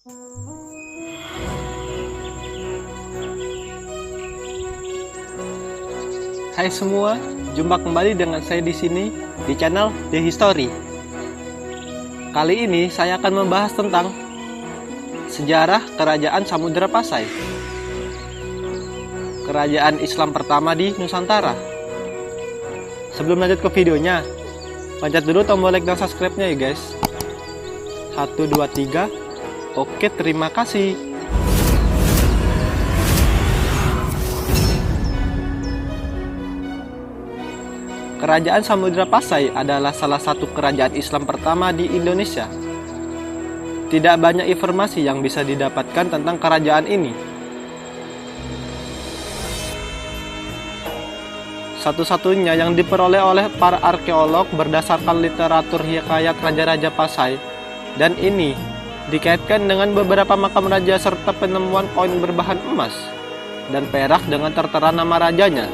Hai semua, jumpa kembali dengan saya di sini di channel The History. Kali ini saya akan membahas tentang sejarah Kerajaan Samudra Pasai, kerajaan Islam pertama di Nusantara. Sebelum lanjut ke videonya, pencet dulu tombol like dan subscribe-nya ya guys. 1, 2, 3. Oke, terima kasih. Kerajaan Samudra Pasai adalah salah satu kerajaan Islam pertama di Indonesia. Tidak banyak informasi yang bisa didapatkan tentang kerajaan ini. Satu-satunya yang diperoleh oleh para arkeolog berdasarkan literatur hikayat Raja-Raja Pasai, dan ini dikaitkan dengan beberapa makam raja serta penemuan koin berbahan emas dan perak dengan tertera nama rajanya.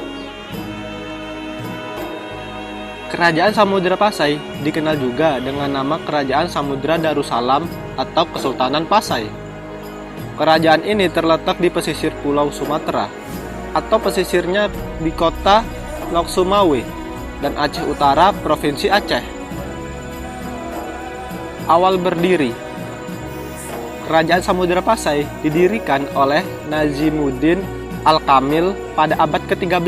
Kerajaan Samudra Pasai dikenal juga dengan nama Kerajaan Samudra Darussalam atau Kesultanan Pasai. Kerajaan ini terletak di pesisir Pulau Sumatera atau pesisirnya di kota Lok Sumawe dan Aceh Utara, Provinsi Aceh. Awal berdiri, Kerajaan Samudra Pasai didirikan oleh Nazimuddin Al-Kamil pada abad ke-13.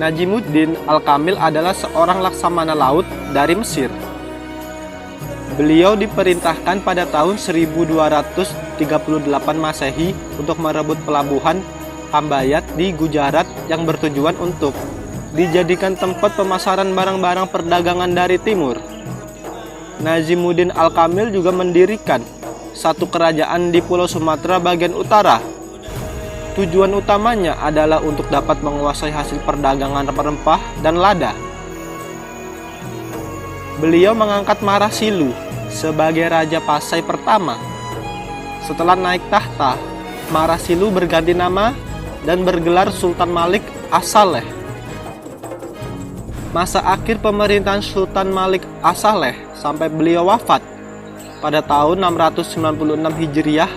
Nazimuddin Al-Kamil adalah seorang laksamana laut dari Mesir. Beliau diperintahkan pada tahun 1238 Masehi untuk merebut pelabuhan Hambayat di Gujarat yang bertujuan untuk dijadikan tempat pemasaran barang-barang perdagangan dari timur. Nazimuddin Al-Kamil juga mendirikan satu kerajaan di Pulau Sumatera bagian utara. Tujuan utamanya adalah untuk dapat menguasai hasil perdagangan rempah dan lada. Beliau mengangkat Marasilu sebagai Raja Pasai pertama. Setelah naik tahta, Marasilu berganti nama dan bergelar Sultan Malik As-Saleh. Masa akhir pemerintahan Sultan Malik As-Saleh sampai beliau wafat pada tahun 696 Hijriah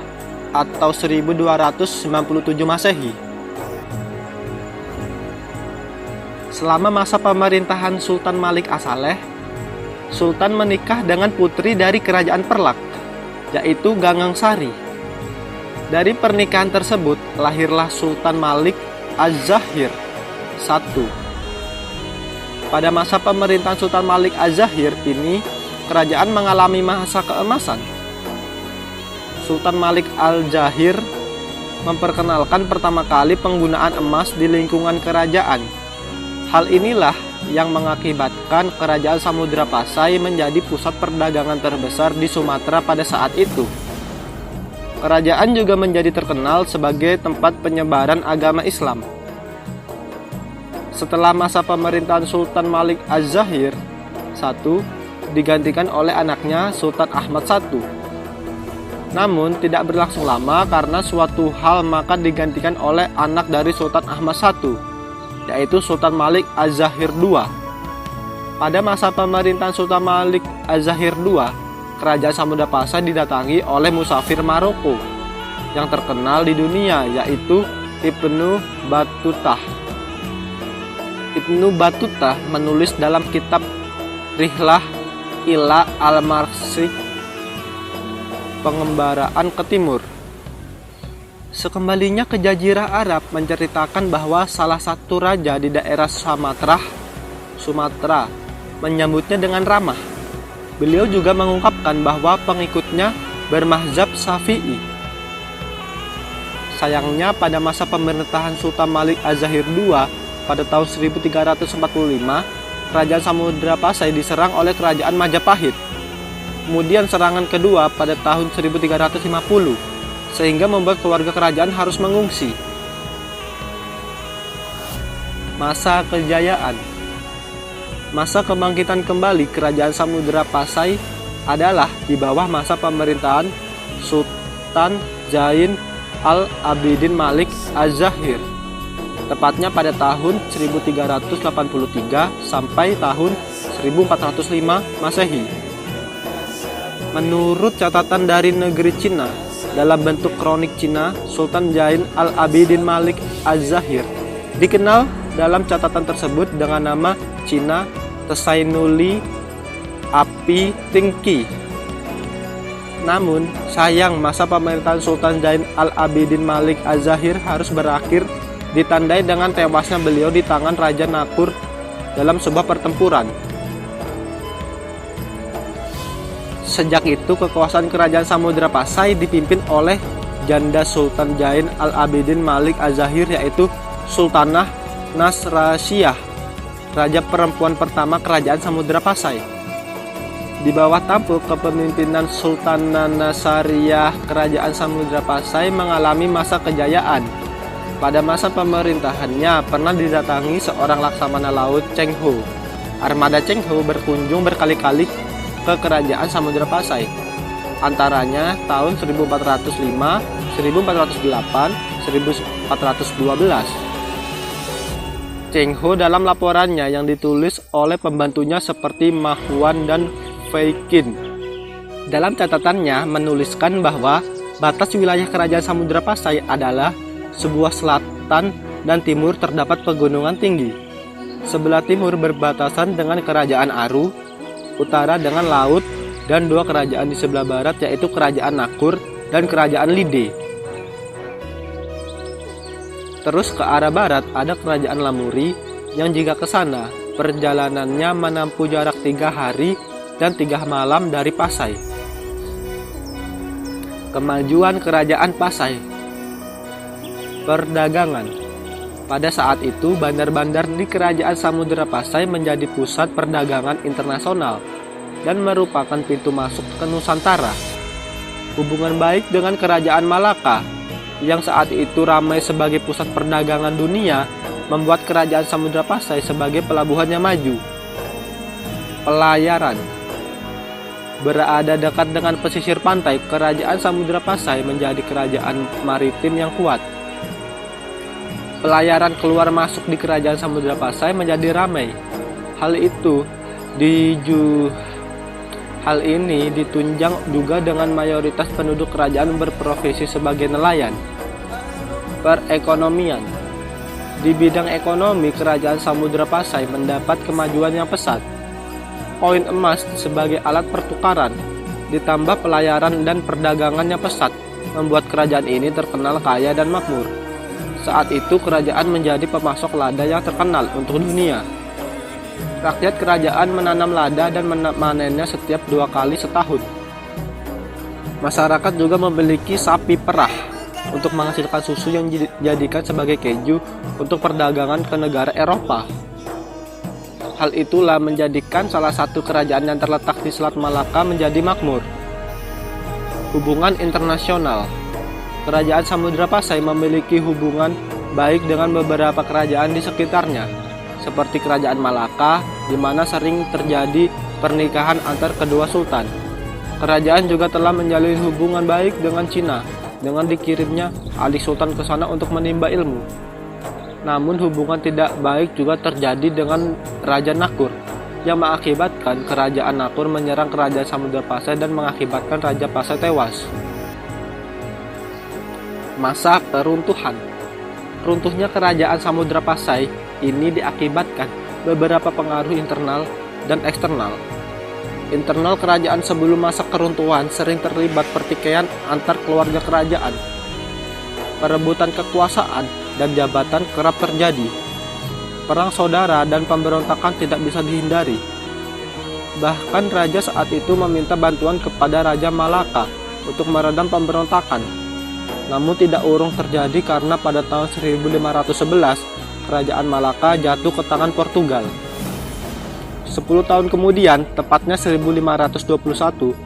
atau 1297 Masehi. Selama masa pemerintahan Sultan Malik As-Saleh, Sultan menikah dengan putri dari kerajaan Perlak, yaitu Gangang Sari. Dari pernikahan tersebut lahirlah Sultan Malik Az-Zahir I. Pada masa pemerintahan Sultan Malik Az-Zahir ini, kerajaan mengalami masa keemasan. Sultan Malik Al-Zahir memperkenalkan pertama kali penggunaan emas di lingkungan kerajaan. Hal inilah yang mengakibatkan Kerajaan Samudra Pasai menjadi pusat perdagangan terbesar di Sumatera pada saat itu. Kerajaan juga menjadi terkenal sebagai tempat penyebaran agama Islam. Setelah masa pemerintahan Sultan Malik Az-Zahir I digantikan oleh anaknya Sultan Ahmad I. Namun tidak berlangsung lama karena suatu hal maka digantikan oleh anak dari Sultan Ahmad I, yaitu Sultan Malik Az-Zahir II. Pada masa pemerintahan Sultan Malik Az-Zahir II, Kerajaan Samudra Pasai didatangi oleh musafir Maroko yang terkenal di dunia, yaitu Ibnu Battuta. Ibnu Battuta menulis dalam kitab Rihlah ila al-Marsik, pengembaraan ke timur. Sekembalinya ke Jazirah Arab menceritakan bahwa salah satu raja di daerah Sumatera menyambutnya dengan ramah. Beliau juga mengungkapkan bahwa pengikutnya bermazhab Syafi'i. Sayangnya pada masa pemerintahan Sultan Malik Az-Zahir II pada tahun 1345, Kerajaan Samudra Pasai diserang oleh Kerajaan Majapahit. Kemudian serangan kedua pada tahun 1350, sehingga membuat keluarga kerajaan harus mengungsi. Masa kejayaan. Masa kebangkitan kembali Kerajaan Samudra Pasai adalah di bawah masa pemerintahan Sultan Zain Al-Abidin Malik Az-Zahir, tepatnya pada tahun 1383 sampai tahun 1405 Masehi. Menurut catatan dari negeri Cina, dalam bentuk kronik Cina, Sultan Zain al-Abidin Malik Az-Zahir dikenal dalam catatan tersebut dengan nama Cina Tesainuli Api Tingki. Namun, sayang masa pemerintahan Sultan Zain al-Abidin Malik Az-Zahir harus berakhir ditandai dengan tewasnya beliau di tangan Raja Nakur dalam sebuah pertempuran. Sejak itu, kekuasaan kerajaan Samudra Pasai dipimpin oleh janda Sultan Zain al-Abidin Malik Az-Zahir, yaitu Sultanah Nasrasiyah, raja perempuan pertama kerajaan Samudra Pasai. Di bawah tampuk kepemimpinan Sultanah Nasrasiyah, kerajaan Samudra Pasai mengalami masa kejayaan. Pada masa pemerintahannya pernah didatangi seorang laksamana laut, Cheng Ho. Armada Cheng Ho berkunjung berkali-kali ke kerajaan Samudra Pasai, antaranya tahun 1405, 1408, 1412. Cheng Ho dalam laporannya yang ditulis oleh pembantunya seperti Ma Huan dan Fei Qin, dalam catatannya menuliskan bahwa batas wilayah kerajaan Samudra Pasai adalah sebuah selatan dan timur terdapat pegunungan tinggi. Sebelah timur berbatasan dengan kerajaan Aru, utara dengan laut, dan dua kerajaan di sebelah barat yaitu kerajaan Nakur dan kerajaan Lide. Terus ke arah barat ada kerajaan Lamuri yang jika ke sana perjalanannya menempuh jarak 3 hari dan 3 malam dari Pasai. Kemajuan kerajaan Pasai. Perdagangan. Pada saat itu, bandar-bandar di kerajaan Samudra Pasai menjadi pusat perdagangan internasional dan merupakan pintu masuk ke Nusantara. Hubungan baik dengan kerajaan Malaka, yang saat itu ramai sebagai pusat perdagangan dunia, membuat kerajaan Samudra Pasai sebagai pelabuhan yang maju. Pelayaran. Berada dekat dengan pesisir pantai, kerajaan Samudra Pasai menjadi kerajaan maritim yang kuat. Pelayaran keluar masuk di kerajaan Samudra Pasai menjadi ramai. Hal ini ditunjang juga dengan mayoritas penduduk kerajaan berprofesi sebagai nelayan. Perekonomian. Di bidang ekonomi, kerajaan Samudra Pasai mendapat kemajuan yang pesat. Koin emas sebagai alat pertukaran, ditambah pelayaran dan perdagangan yang pesat, membuat kerajaan ini terkenal kaya dan makmur. Saat itu kerajaan menjadi pemasok lada yang terkenal untuk dunia. Rakyat kerajaan menanam lada dan menanennya setiap 2 kali setahun. Masyarakat juga memiliki sapi perah untuk menghasilkan susu yang dijadikan sebagai keju untuk perdagangan ke negara Eropa. Hal itulah menjadikan salah satu kerajaan yang terletak di Selat Malaka menjadi makmur. Hubungan internasional. Kerajaan Samudra Pasai memiliki hubungan baik dengan beberapa kerajaan di sekitarnya, seperti kerajaan Malaka, di mana sering terjadi pernikahan antar kedua sultan. Kerajaan juga telah menjalin hubungan baik dengan Cina, dengan dikirimnya ahli sultan ke sana untuk menimba ilmu. Namun hubungan tidak baik juga terjadi dengan Raja Nakur, yang mengakibatkan kerajaan Nakur menyerang kerajaan Samudra Pasai dan mengakibatkan Raja Pasai tewas. Masa keruntuhan. Runtuhnya kerajaan Samudra Pasai ini diakibatkan beberapa pengaruh internal dan eksternal. Internal kerajaan sebelum masa keruntuhan sering terlibat pertikaian antar keluarga kerajaan. Perebutan kekuasaan dan jabatan kerap terjadi. Perang saudara dan pemberontakan tidak bisa dihindari. Bahkan raja saat itu meminta bantuan kepada Raja Malaka untuk meredam pemberontakan. Namun tidak urung terjadi karena pada tahun 1511 kerajaan Malaka jatuh ke tangan Portugal. 10 tahun kemudian, tepatnya 1521,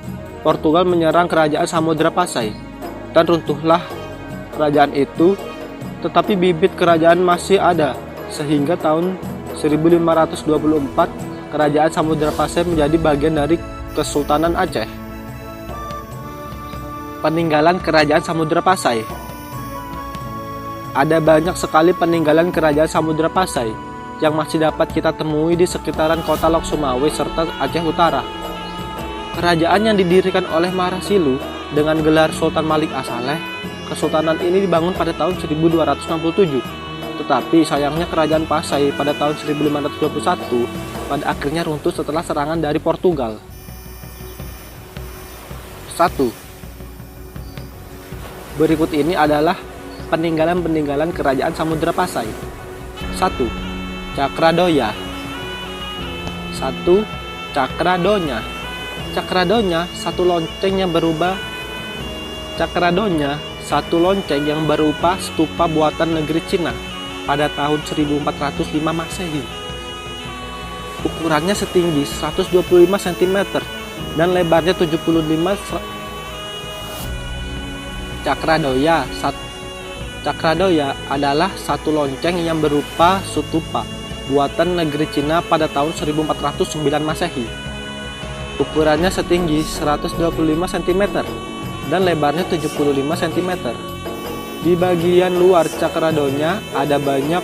Portugal menyerang kerajaan Samudra Pasai dan runtuhlah kerajaan itu, tetapi bibit kerajaan masih ada sehingga tahun 1524 kerajaan Samudra Pasai menjadi bagian dari Kesultanan Aceh. Peninggalan kerajaan Samudra Pasai. Ada banyak sekali peninggalan kerajaan Samudra Pasai yang masih dapat kita temui di sekitaran kota Lok Sumawe serta Aceh Utara. Kerajaan yang didirikan oleh Marasilu dengan gelar Sultan Malik As-Saleh, kesultanan ini dibangun pada tahun 1267. Tetapi sayangnya kerajaan Pasai pada tahun 1521 pada akhirnya runtuh setelah serangan dari Portugal. 1. Berikut ini adalah peninggalan-peninggalan kerajaan Samudra Pasai. 1. Cakradoya. 1. Cakradonya. Cakradonya, satu lonceng yang berupa stupa buatan negeri Cina pada tahun 1405 Masehi. Ukurannya setinggi 125 cm dan lebarnya 75 Cakradoya adalah satu lonceng yang berupa stupa buatan negeri Cina pada tahun 1409 Masehi. Ukurannya setinggi 125 cm dan lebarnya 75 cm. Di bagian luar cakradonya ada banyak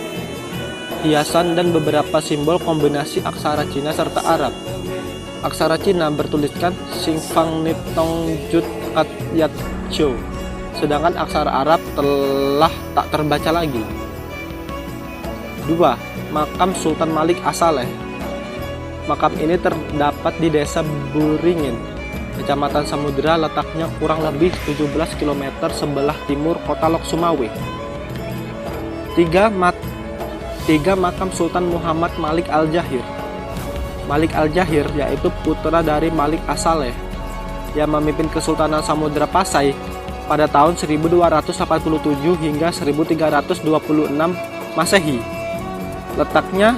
hiasan dan beberapa simbol kombinasi aksara Cina serta Arab. Aksara Cina bertuliskan Sing Fang Nip Tong Jut At Yat Cho, sedangkan aksara Arab telah tak terbaca lagi. 2. Makam Sultan Malik As-Saleh. Makam ini terdapat di desa Buringin, Kecamatan Samudra, letaknya kurang lebih 17 km sebelah timur kota Lok Sumawe. 3. Makam Sultan Muhammad Malik Al-Jahir. Malik Al-Jahir yaitu putra dari Malik As-Saleh yang memimpin Kesultanan Samudra Pasai pada tahun 1287 hingga 1326 Masehi. Letaknya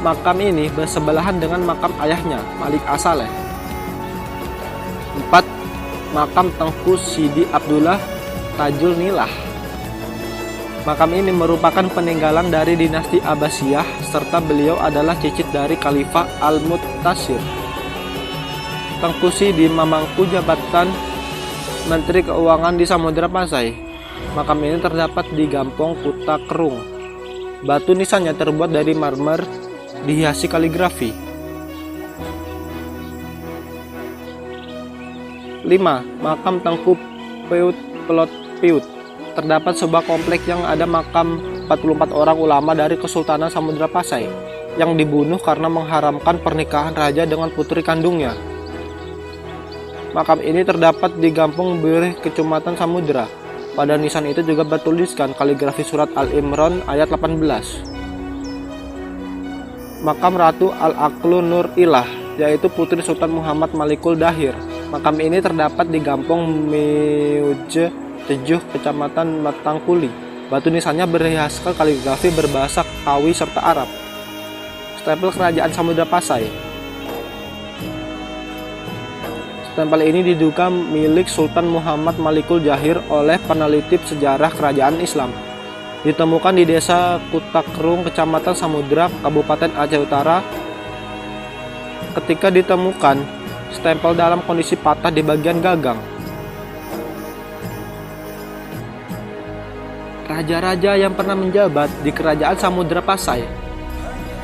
makam ini bersebelahan dengan makam ayahnya, Malik As-Saleh. 4. Makam Tengku Sidi Abdullah Tajul Nilah. Makam ini merupakan peninggalan dari dinasti Abbasiyah serta beliau adalah cicit dari Khalifah Al-Mu'tasyir. Tengku Sidi memangku jabatan Menteri Keuangan di Samudra Pasai. Makam ini terdapat di Gampong Kuta Kerung. Batu nisannya terbuat dari marmer dihiasi kaligrafi. 5. Makam Tengku Peut Pelot Piut. Terdapat sebuah kompleks yang ada makam 44 orang ulama dari Kesultanan Samudra Pasai yang dibunuh karena mengharamkan pernikahan raja dengan putri kandungnya. Makam ini terdapat di Gampong Birih, Kecamatan Samudra. Pada nisan itu juga bertuliskan kaligrafi surat Al-Imran ayat 18. Makam Ratu Al-Aqlu Nur Ilah, yaitu putri Sultan Muhammad Malikul Dahir. Makam ini terdapat di Gampong Meuje Tejuh, Kecamatan Matangkuli. Batu nisannya berhiaskan kaligrafi berbahasa Kawi serta Arab. Stempel Kerajaan Samudra Pasai. Stempel ini diduga milik Sultan Muhammad Malikul Dahir oleh peneliti sejarah kerajaan Islam. Ditemukan di desa Kutakerung, Kecamatan Samudra, Kabupaten Aceh Utara. Ketika ditemukan, stempel dalam kondisi patah di bagian gagang. Raja-raja yang pernah menjabat di Kerajaan Samudra Pasai.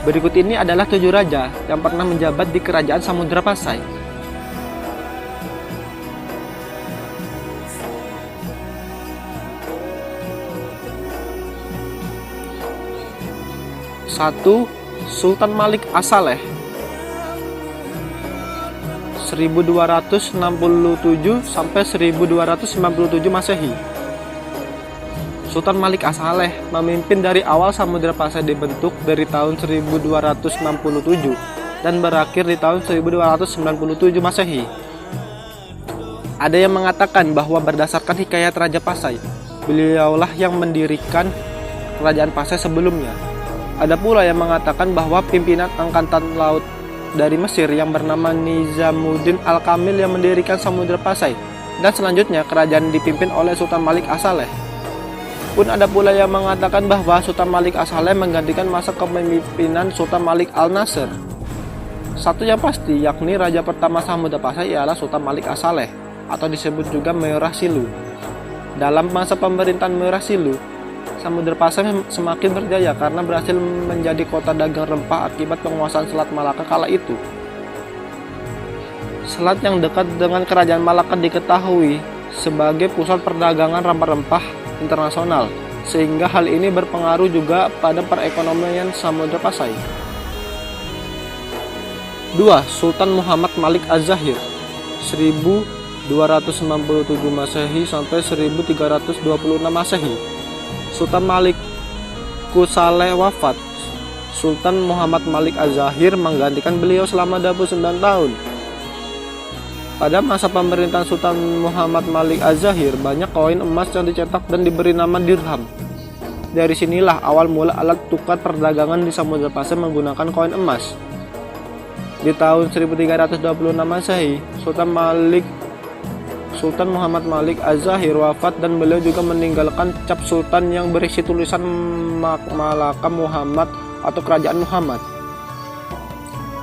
Berikut ini adalah 7 raja yang pernah menjabat di Kerajaan Samudra Pasai. 1. Sultan Malik As-Saleh 1267 sampai 1297 Masehi. Sultan Malik As-Saleh memimpin dari awal Samudra Pasai dibentuk dari tahun 1267 dan berakhir di tahun 1297 Masehi. Ada yang mengatakan bahwa berdasarkan hikayat Raja Pasai, beliaulah yang mendirikan kerajaan Pasai sebelumnya. Ada pula yang mengatakan bahwa pimpinan Angkatan Laut dari Mesir yang bernama Nizamuddin Al-Kamil yang mendirikan Samudra Pasai, dan selanjutnya kerajaan dipimpin oleh Sultan Malik As-Saleh. Pun ada pula yang mengatakan bahwa Sultan Malik As-Saleh menggantikan masa kepemimpinan Sultan Malik Al-Nasir. Satu yang pasti, yakni raja pertama Samudra Pasai ialah Sultan Malik As-Saleh, atau disebut juga Merah Silu. Dalam masa pemerintahan Merah Silu, Samudra Pasai semakin berjaya karena berhasil menjadi kota dagang rempah akibat penguasaan Selat Malaka kala itu. Selat yang dekat dengan kerajaan Malaka diketahui sebagai pusat perdagangan rempah-rempah internasional, sehingga hal ini berpengaruh juga pada perekonomian Samudra Pasai. 2. Sultan Muhammad Malik Az-Zahir 1297 Masehi sampai 1326 Masehi. Sultan Malik Kusaleh wafat. Sultan Muhammad Malik Az-Zahir menggantikan beliau selama 29 tahun. Pada masa pemerintahan Sultan Muhammad Malik Az-Zahir, banyak koin emas yang dicetak dan diberi nama dirham. Dari sinilah awal mula alat tukar perdagangan di Samudra Pasai menggunakan koin emas. Di tahun 1326 Masehi, Sultan Muhammad Malik Az-Zahir wafat dan beliau juga meninggalkan cap sultan yang berisi tulisan Malaka Muhammad atau Kerajaan Muhammad.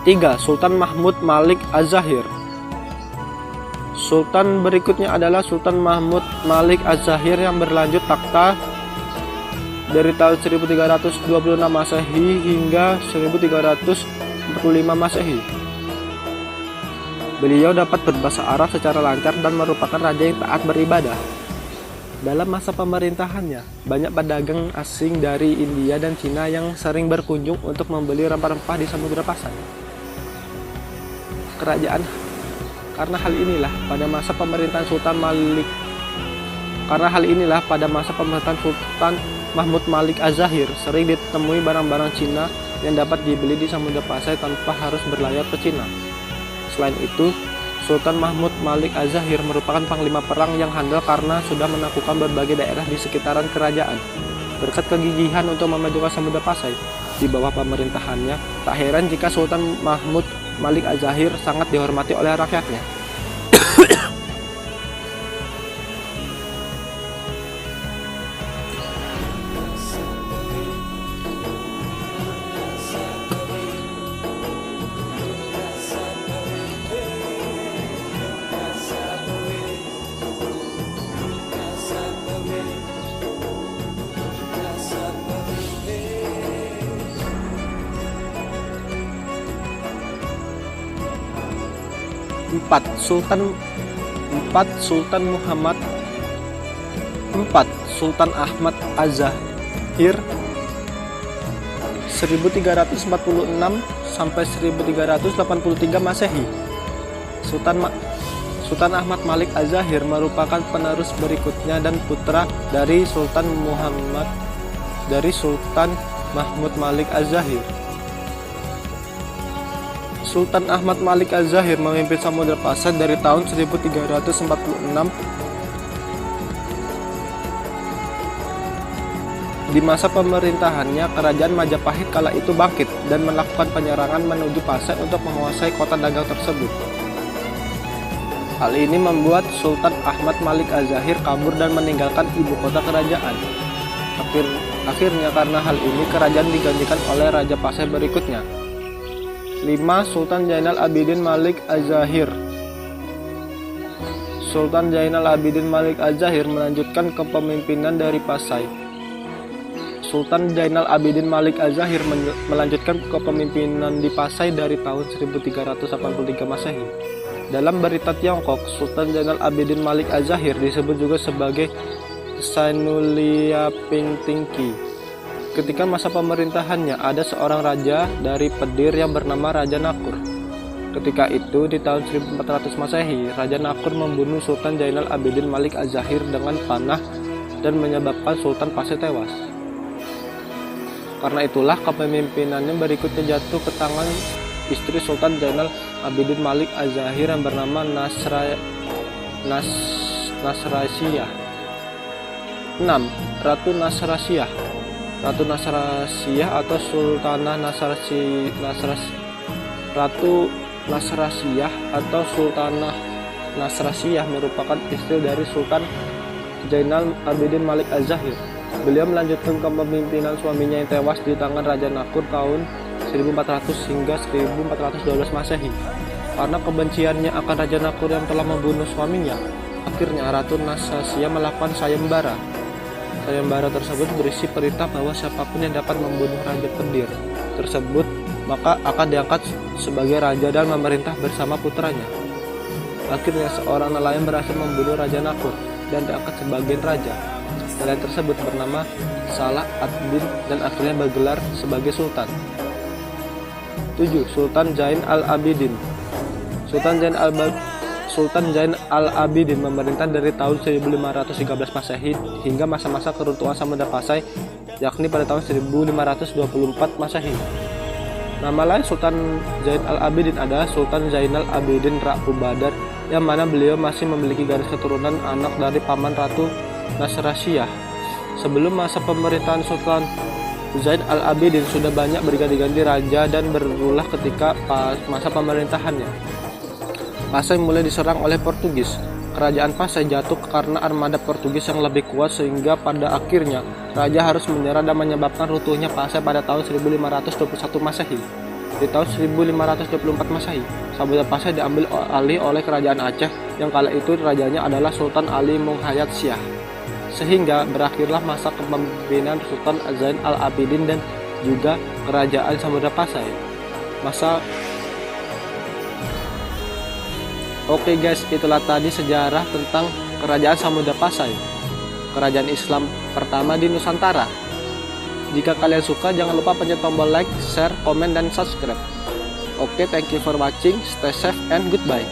3. Sultan Mahmud Malik Az-Zahir. Sultan berikutnya adalah Sultan Mahmud Malik Az-Zahir yang berlanjut takhta dari tahun 1326 Masehi hingga 1345 Masehi. Beliau dapat berbahasa Arab secara lancar dan merupakan raja yang taat beribadah. Dalam masa pemerintahannya, banyak pedagang asing dari India dan Cina yang sering berkunjung untuk membeli rempah-rempah di Samudra Pasai. Karena hal inilah pada masa pemerintahan Sultan Mahmud Malik Az-Zahir sering ditemui barang-barang Cina yang dapat dibeli di Samudra Pasai tanpa harus berlayar ke Cina. Selain itu, Sultan Mahmud Malik Az-Zahir merupakan panglima perang yang handal karena sudah menaklukkan berbagai daerah di sekitaran kerajaan. Berkat kegigihan untuk memajukan Samudra Pasai di bawah pemerintahannya, tak heran jika Sultan Mahmud Malik Az-Zahir sangat dihormati oleh rakyatnya. 4. Sultan Ahmad Az-Zahir 1346 sampai 1383 Masehi. Sultan Ahmad Malik Az-Zahir merupakan penerus berikutnya dan putra dari Sultan Mahmud Malik Az-Zahir. Sultan Ahmad Malik Az-Zahir memimpin Samudra Pasai dari tahun 1346. Di masa pemerintahannya, kerajaan Majapahit kala itu bangkit dan melakukan penyerangan menuju Pasai untuk menguasai kota dagang tersebut. Hal ini membuat Sultan Ahmad Malik Az-Zahir kabur dan meninggalkan ibu kota kerajaan. Akhirnya karena hal ini kerajaan digantikan oleh Raja Pasai berikutnya. 5. Sultan Zainal Abidin Malik Az-Zahir. Sultan Zainal Abidin Malik Az-Zahir melanjutkan kepemimpinan dari Pasai. Sultan Zainal Abidin Malik Az-Zahir melanjutkan kepemimpinan di Pasai dari tahun 1383 Masehi. Dalam berita Tiongkok, Sultan Zainal Abidin Malik Az-Zahir disebut juga sebagai Sainuliaping Tingki. Ketika masa pemerintahannya, ada seorang raja dari Pedir yang bernama Raja Nakur. Ketika itu, di tahun 1400 Masehi, Raja Nakur membunuh Sultan Zainal Abidin Malik Az-Zahir dengan panah dan menyebabkan Sultan Pasai tewas. Karena itulah kepemimpinannya berikutnya jatuh ke tangan istri Sultan Zainal Abidin Malik Az-Zahir yang bernama Nasrasiyah. 6. Ratu Nasrasiyah. Ratu Nasrasiyah atau Sultanah Ratu Nasrasiyah atau Sultanah Nasrasiyah merupakan istri dari Sultan Zainal Abidin Malik Az-Zahir. Beliau melanjutkan kepemimpinan suaminya yang tewas di tangan Raja Nakur tahun 1400 hingga 1412 Masehi. Karena kebenciannya akan Raja Nakur yang telah membunuh suaminya, akhirnya Ratu Nasrasiyah melakukan sayembara. Sayembara tersebut berisi perintah bahwa siapapun yang dapat membunuh Raja Pedir tersebut maka akan diangkat sebagai raja dan memerintah bersama putranya. Akhirnya seorang nelayan berhasil membunuh Raja Nakur dan diangkat sebagai raja. Nelayan tersebut bernama Salah ad-Din dan akhirnya bergelar sebagai sultan. 7. Sultan Zain al-Abidin. Sultan Zain al-Abidin memerintah dari tahun 1513 Masehi hingga masa-masa keruntuhan Samudra Pasai, yakni pada tahun 1524 Masehi. Nama lain Sultan Zain al-Abidin adalah Sultan Zainal Abidin Ra'u Badar, yang mana beliau masih memiliki garis keturunan anak dari paman Ratu Nasrasiyah. Sebelum masa pemerintahan Sultan Zain al-Abidin sudah banyak berganti-ganti raja dan berulah ketika masa pemerintahannya. Pasai mulai diserang oleh Portugis. Kerajaan Pasai jatuh karena armada Portugis yang lebih kuat, sehingga pada akhirnya raja harus menyerah dan menyebabkan runtuhnya Pasai pada tahun 1521 Masehi. Di tahun 1524 Masehi, Samudra Pasai diambil alih oleh kerajaan Aceh yang kala itu rajanya adalah Sultan Ali Munghayat Syah. Sehingga berakhirlah masa kepemimpinan Sultan Zain al-Abidin dan juga kerajaan Samudra Pasai. Oke guys, itulah tadi sejarah tentang kerajaan Samudra Pasai, kerajaan Islam pertama di Nusantara. Jika kalian suka, jangan lupa pencet tombol like, share, komen, dan subscribe. Oke, thank you for watching, stay safe and goodbye.